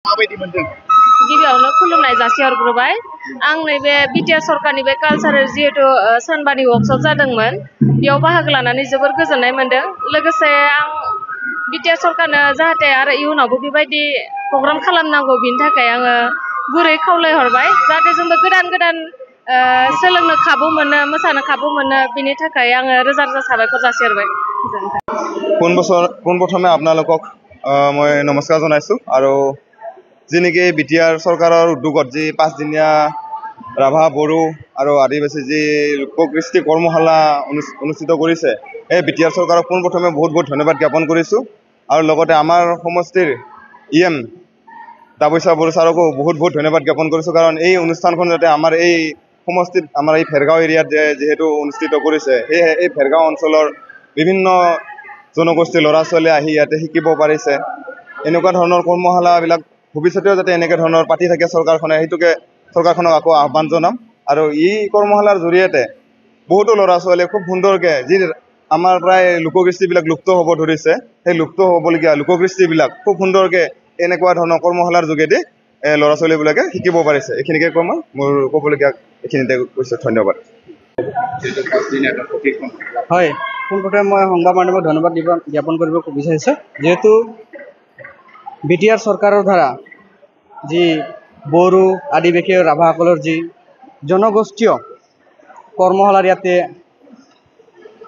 माबायदि मोनदों? गिबियावनो खुलुमनाय जासिहरग्रोबाय। आं नैबे बिटिआर सरकारनि बे कालचारेल जिहेतु सानबानि वर्कशप जादोंमोन, बेयाव बाहागो लानानै जोबोर गोजोननाय मोनदों। लोगोसे आं बिटिआर सरकारनो जाहाथे आरो इयुनावबो बेबायदि प्रग्राम खालामनांगौ, बिनि थाखाय आङो गुरै खावलायहरबाय जाहाथे जोंबो गोदान गोदान सोलोंनो खाबु मोनो, मोसानो खाबु मोनो, बिनि थाखाय आङो रोजा रोजा साबायखर जासिहरबाय। পোনপ্ৰথমে আপোনালোকক মই নমস্কাৰ জনাইছোঁ। আৰু যি নেকি বিটিআৰ চৰকাৰৰ উদ্যোগত যি 5 দিনীয়া ৰাভা বড়ো আৰু আদিবাসী যি লোককৃষ্টি কৰ্মশালা অনুষ্ঠিত কৰিছে, এই বিটিআৰ চৰকাৰক পোনপ্ৰথমে বহুত বহুত ধন্যবাদ জ্ঞাপন কৰিছোঁ। আৰু লগতে আমাৰ সমষ্টিৰ EM দাবৈচা বড়ো ছাৰকো বহুত বহুত ধন্যবাদ জ্ঞাপন কৰিছোঁ। কাৰণ এই অনুষ্ঠানখন যাতে আমাৰ এই সমষ্টিত, আমাৰ এই ভেৰগাঁও এৰিয়াত যিহেতু অনুষ্ঠিত কৰিছে, সেয়েহে এই ভেৰগাঁও অঞ্চলৰ বিভিন্ন জনগোষ্ঠীৰ ল'ৰা ছোৱালী আহি ইয়াতে শিকিব পাৰিছে। এনেকুৱা ধৰণৰ কৰ্মশালাবিলাক ভৱিষ্যতেও যাতে এনেকৈ ধৰণৰ পাতি থাকে চৰকাৰখনে, সেইটোকে চৰকাৰখনক আকৌ আহ্বান জনাম। আৰু এই কৰ্মশালাৰ জৰিয়তে বহুতো ল'ৰা ছোৱালীয়ে খুব সুন্দৰকৈ যি আমাৰ প্ৰায় লোককৃষ্টিবিলাক লুপ্ত হ'ব ধৰিছে, সেই লুপ্ত হ'বলগীয়া লোককৃষ্টিবিলাক খুব সুন্দৰকৈ এনেকুৱা ধৰণৰ কৰ্মশালাৰ যোগেদি ল'ৰা ছোৱালীবিলাকে শিকিব পাৰিছে। এইখিনিকে কৈ মই মোৰ ক'বলগীয়া এইখিনিতে কৈছোঁ। ধন্যবাদ। হয়, পোনপ্ৰথমে মই সংবাদ মাধ্যমক ধন্যবাদ জ্ঞাপন কৰিব বিচাৰিছোঁ। যিহেতু বিটিআৰ চৰকাৰৰ দ্বাৰা যি বড়ো আদিবাসী আৰু ৰাভাসকলৰ যি জনগোষ্ঠীয় কৰ্মশালাৰ ইয়াতে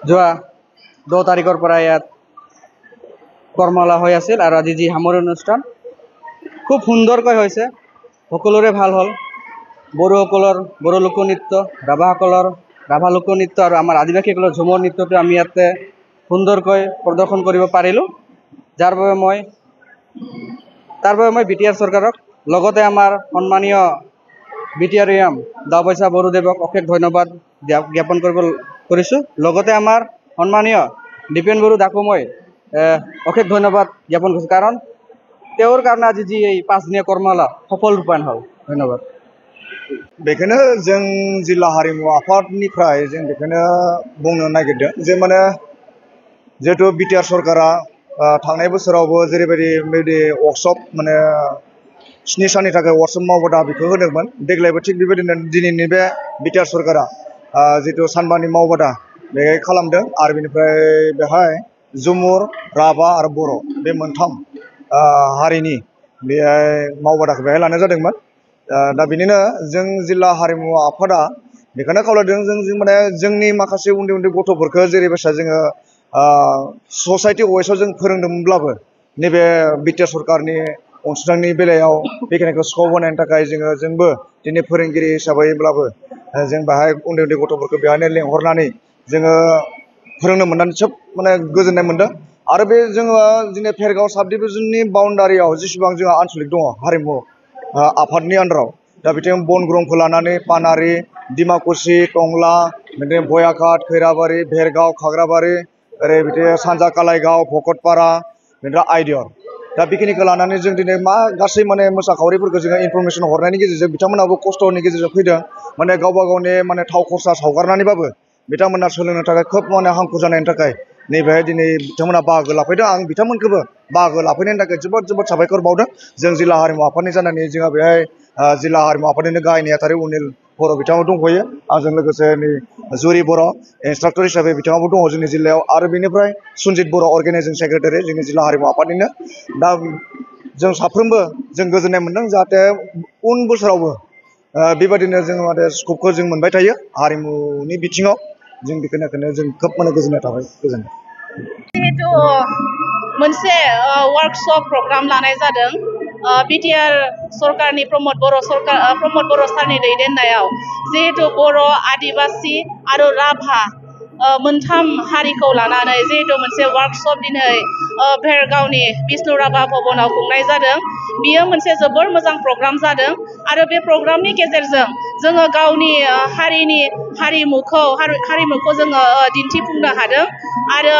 যোৱা 10 তাৰিখৰ পৰা ইয়াত কৰ্মশালা হৈ আছিল, আৰু আজি যি সামৰণি অনুষ্ঠান খুব সুন্দৰকৈ হৈছে, সকলোৰে ভাল হ'ল। বড়োসকলৰ বড়ো লোকনৃত্য, ৰাভাসকলৰ ৰাভা লোকনৃত্য আৰু আমাৰ আদিবাসীসকলৰ ঝুমৰ নৃত্যটো আমি ইয়াতে সুন্দৰকৈ প্ৰদৰ্শন কৰিব পাৰিলোঁ। তাৰ বাবে মই বিটিআৰ চৰকাৰক, লগতে আমাৰ সন্মানীয় বিটিআৰ EM দাবৈচা বড়োদেৱক অশেষ ধন্যবাদ জ্ঞাপন কৰিছোঁ। লগতে আমাৰ সন্মানীয় দীপেন বড়ো দাকো মই অশেষ ধন্যবাদ জ্ঞাপন কৰিছোঁ, কাৰণ তেওঁৰ কাৰণে আজি যি এই 5 দিনীয়া কৰ্মশালা সফল ৰূপায়ণ হ'ল। ধন্যবাদ। बेखौनो जों जिल्ला हारिमु आफादनिफ्राय जों बेखौनो बुंनो नागिरदों जे माने जिहेतु बिटिआर सरकारा थांनाय बोसोरावबो जेरैबायदि बेबायदि वर्कशप माने 7 साननि थाखाय वर्कशप मावबादा बेखौ होदोंमोन, देग्लायबो थिग बेबायदिनो दिनैनि बे बिटिआर सरकारा जितु सानबानि मावबादा बे खालामदों। आरो बेनिफ्राय बेहाय झुमुर, राभा आरो बर' बे मोनथाम हारिनि बेहाय मावबादाखौ बेहाय लानाय जादोंमोन। दा बिनिनो जों जिल्ला हारिमु आफादा बेखौनो खावलायदों, जों माने जोंनि माखासे उन्दै उन्दै गथ'फोरखौ जेरैबायसा जोङो ससाइटि वाइसआव जों फोरोंदोंमोनब्लाबो नैबे बिटिआर सरकारनि अनसुंथाइनि बेलायाव बेखिनिखौ स्कप होनायनि थाखाय जोंबो दिनै फोरोंगिरि हिसाबैब्लाबो जों बेहाय उन्दै उन्दै गथ'फोरखौ बेहायनो लेंहरनानै जोङो फोरोंनो मोननानै खोब माने गोजोननाय मोनदों। आरो बे जोङो दिनै भेरगाव साब डिभिजननि बाउन्डारियाव जेसेबां जोंहा आनसलिक दङ हारिमु आफादनि आन्दाराव, दा बिथिं बनग्रंखौ लानानै पानारि, डिमाकुसि, टंला, बिदिनो बयाघाट, खैराबारि, भेरगाव, खाग्राबारि, ओरै बिदिनो सानजा कालाइगाव, भकतपारा, बिनिफ्राय आइदियर, दा बेखिनिखौ लानानै जों दिनै मा गासै माने मोसाखावरिफोरखौ जोङो इनफरमेसन हरनायनि गेजेरजों बिथांमोनाबो खस्थ'नि गेजेरजों फैदों, माने गावबा गावनि माने थाव खरसा सावगारनानैबाबो बिथांमोना सोलोंनो थाखाय खोब माने हांखुर जानायनि थाखाय नैबेहाय दिनै बिथांमोना बाहागो लाफैदों। आं बिथांमोनखौबो बाहागो लाफैनायनि थाखाय जोबोद जोबोद साबायखर बावदों। जों जिल्ला हारिमु आफादनि जानानै जोंहा बेहाय जिल्ला हारिमु आफादनिनो गाहाय नेहाथारि अनिल बर' बिथाङाबो दंफैयो, आंजों लोगोसे नै जुरि बर' इन्सट्राक्टर हिसाबै बिथाङाबो दङ जोंनि जिल्लायाव, आरो बेनिफ्राय सुनजित बर' अर्गेनाइजिं सेक्रेटारि जोंनि जिल्ला हारिमु आफादनिनो। दा जों साफ्रोमबो जों गोजोननाय मोनदों, जाहाथे उन बोसोरावबो बेबायदिनो जोङो माने स्कपखौ जों मोनबाय थायो हारिमुनि बिथिङाव। जों बेखौनो जों खोब माने गोजोननाय थाबाय। गोजोननाय। जिहेतु मोनसे वर्कशप प्रग्राम लानाय जादों बिटिआर सरकारनि प्रमद बर' सारनि दैदेननायाव, जिहेतु बर', आदिबासि आरो राभा मोनथाम हारिखौ लानानै जिहेतु मोनसे वर्कशप दिनै भेरगावनि बिष्णु राभा भवनाव खुंनाय जादों। बियो मोनसे जोबोर मोजां प्रग्राम जादों, आरो बे प्रग्रामनि गेजेरजों जोङो गावनि हारिमुखौ जोङो दिन्थिफुंनो हादों। आरो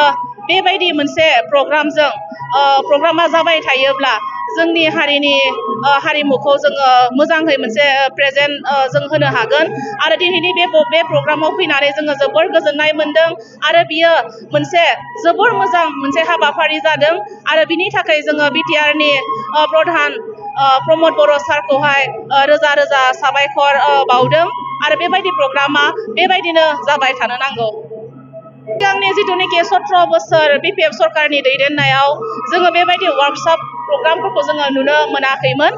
बेबायदि मोनसे प्रग्रामा जाबाय थायोब्ला जोंनि हारिमुखौ जोङो मोजाङै मोनसे प्रेजेन्ट जों होनो हागोन। आरो दिनैनि बे प्रग्रामाव फैनानै जोङो जोबोर गोजोननाय मोनदों, आरो बियो मोनसे जोबोर मोजां मोनसे हाबाफारि जादों। आरो बिनि थाखाय जोङो बिटिआरनि प्रधान प्रमद बर' सारखौहाय रोजा रोजा साबायखर बावदों आरो बेबायदि प्रग्रामा बेबायदिनो जाबाय थानो नांगौ। सिगांनि जिथुनिखि 17 बोसोर BPF सरकारनि दैदेननायाव जोङो बेबायदि वर्कशप प्रग्रामफोरखौ जोङो नुनो मोनाखैमोन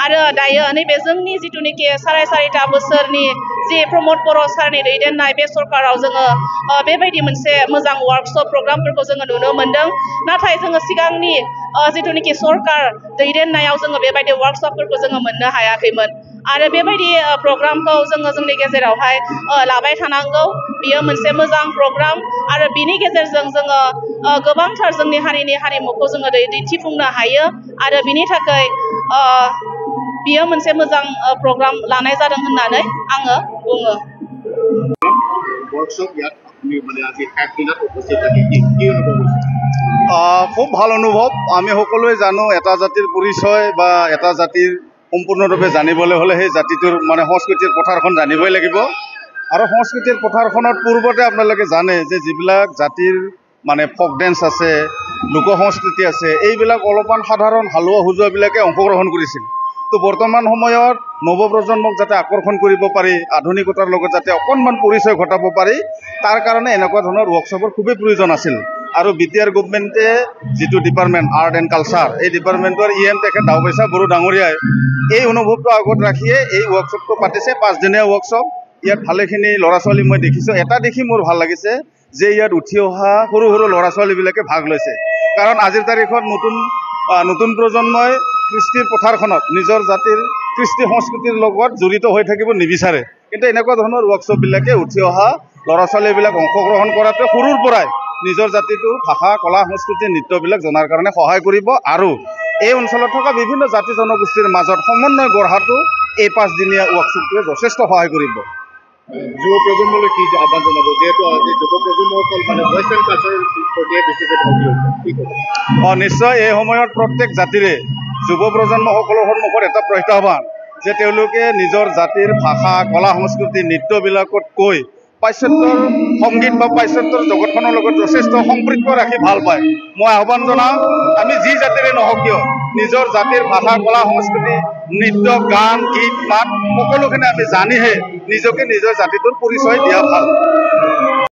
आरो दायो नैबे जोंनि जिथुनिखि 4.5 बोसोरनि जि प्रमद बर' सारनि दैदेननाय बे सरकाराव जोङो बेबायदि मोनसे मोजां वर्कशप प्रग्रामफोरखौ जोङो नुनो मोनदों। नाथाय जोङो सिगांनि जिथुनिखि सरकार दैदेननायाव जोङो बेबायदि वर्कशपफोरखौ जोङो मोननो हायाखैमोन आरो बेबायदि प्रग्रामखौ जोङो जोंनि गेजेरावहाय लाबाय थानांगौ। बियो मोनसे मोजां प्रग्राम आरो बिनि गेजेरजों जोङो गोबांथार जोंनि हारिनि हारिमुखौ जोङो दिन्थिफुंनो हायो आरो बिनि थाखाय बियो मोनसे मोजां प्रग्राम लानाय जादों होननानै आङो बुङो। খুব ভাল অনুভৱ। আমি সকলোৱে জানো এটা জাতিৰ পৰিচয় বা এটা জাতিৰ সম্পূৰ্ণৰূপে জানিবলৈ হ'লে সেই জাতিটোৰ মানে সংস্কৃতিৰ পথাৰখন জানিবই লাগিব আৰু সংস্কৃতিৰ পথাৰখনত পূৰ্বতে আপোনালোকে জানে যে যিবিলাক জাতিৰ মানে ফক ডেন্স আছে, লোক সংস্কৃতি আছে, এইবিলাক অলপমান সাধাৰণ হালোৱা হুজুৱাবিলাকে অংশগ্ৰহণ কৰিছিল। তো বৰ্তমান সময়ত নৱপ্ৰজন্মক যাতে আকৰ্ষণ কৰিব পাৰি, আধুনিকতাৰ লগত যাতে অকণমান পৰিচয় ঘটাব পাৰি, তাৰ কাৰণে এনেকুৱা ধৰণৰ ৱৰ্কশ্বপৰ খুবেই প্ৰয়োজন আছিল। আৰু BTR গভৰ্ণমেণ্টে যিটো ডিপাৰ্টমেণ্ট আৰ্ট এণ্ড কালচাৰ, এই ডিপাৰ্টমেণ্টৰ EM তেখেত দাওবৈচা বড়ো ডাঙৰীয়াই এই অনুভৱটো আগত ৰাখিয়ে এই ৱৰ্কশ্বপটো পাতিছে। 5 দিনীয়া ৱৰ্কশ্বপ। ইয়াত ভালেখিনি ল'ৰা ছোৱালী মই দেখিছোঁ। এটা দেখি মোৰ ভাল লাগিছে যে ইয়াত উঠি অহা সৰু সৰু ল'ৰা ছোৱালীবিলাকে ভাগ লৈছে। কাৰণ আজিৰ তাৰিখত নতুন প্ৰজন্মই কৃষ্টিৰ পথাৰখনত নিজৰ জাতিৰ কৃষ্টি সংস্কৃতিৰ লগত জড়িত হৈ থাকিব নিবিচাৰে। কিন্তু এনেকুৱা ধৰণৰ ৱৰ্কশ্বপবিলাকে উঠি অহা ল'ৰা ছোৱালীবিলাক অংশগ্ৰহণ কৰাটো সৰুৰ পৰাই নিজৰ জাতিটোৰ ভাষা, কলা, সংস্কৃতি, নৃত্যবিলাক জনাৰ কাৰণে সহায় কৰিব আৰু এই অঞ্চলত থকা বিভিন্ন জাতি জনগোষ্ঠীৰ মাজত সমন্বয় গঢ়াটো এই 5 দিনীয়া ৱৰ্কশ্বপটোৱে যথেষ্ট সহায় কৰিব। যুৱ প্ৰজন্মলৈ কি আহ্বান জনাব, যিহেতু আজি যুৱ প্ৰজন্মসকল মানে ৱেষ্টাৰ্ণ কালচাৰৰ প্ৰতিয়ে বেছিকৈ ধাউতি হৈছে, কি ক'ব? নিশ্চয় এই সময়ত প্ৰত্যেক জাতিৰে যুৱ প্ৰজন্মসকলৰ সন্মুখত এটা প্ৰত্যাহ্বান যে তেওঁলোকে নিজৰ জাতিৰ ভাষা, কলা, সংস্কৃতি, নৃত্যবিলাকতকৈ পাশ্চাত্যৰ সংগীত বা পাশ্চাত্যৰ জগতখনৰ লগত যথেষ্ট সম্পৃক্ত ৰাখি ভাল পায়। মই আহ্বান জনাম আমি যি জাতিৰে নহওক কিয় নিজৰ জাতিৰ ভাষা, কলা, সংস্কৃতি, নৃত্য, গান, গীত, মাত সকলোখিনি আমি জানিহে নিজকে নিজৰ জাতিটোৰ পৰিচয় দিয়া ভাল।